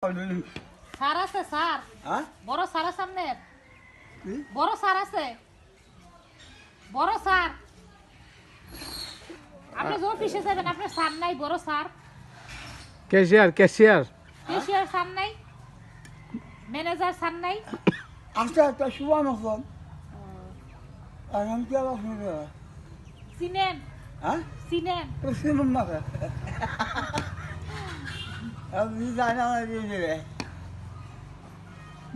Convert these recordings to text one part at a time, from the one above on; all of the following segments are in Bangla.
সার আছে সার বড় সার আছে আপনার বড় সার আছে বড় সার আপনি যে অফিসে যাবেন আপনার সার নাই বড় সার ক্যাশিয়ার ক্যাশিয়ার ক্যাশিয়ার সার নাই ম্যানেজার সার নাই আচ্ছা একটা শুভান হন এখন কি আবার শুনবে চিনেন হ্যাঁ চিনেন তো শুনুন না আপনি জানা দিয়ে দেবে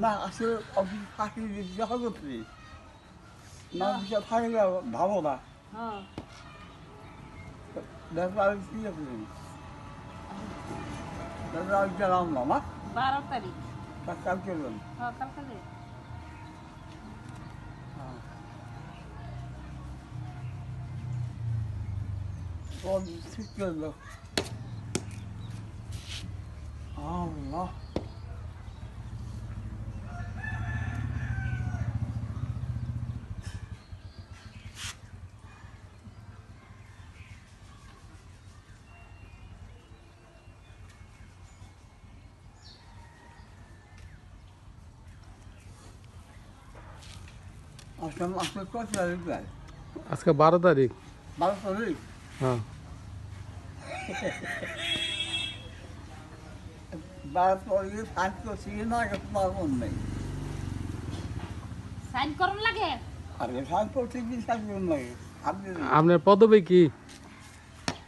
না আসলে অফিস ফাঁকি দেখা করতে না অফিসে থাকলে ভালো না হ্যাঁ দেখো আমি কি করি দেখো আমি গেলাম না না 12 তারিখ কাল চলুন হ্যাঁ কালকে ঠিক করলো Allah. Aslında kaç tarik var? আজকে 12 তারিখ 12 tarik. হ্যাঁ 12 tarik সাইন করছি না পারবো না সাইন করুন লাগে আরে সাইন করতে কি সাইন করুন লাগে আপনি আপনার পদবি কি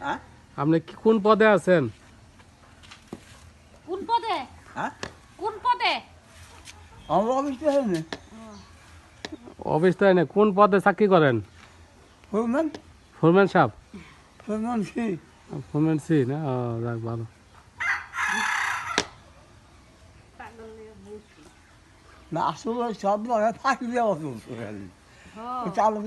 হ্যাঁ আপনি কোন পদে আছেন কোন পদে হ্যাঁ কোন পদে আমরা অফিসে হয়নি অফিস তাই না কোন পদে চাকরি করেন ফোরম্যান ফোরম্যান সাহেব ফোরম্যান সি ফোরম্যান সি না ও, যাক ভালো না আসলে সব জায়গায় ফাঁকি দেওয়া চলছে হ্যাঁ চালু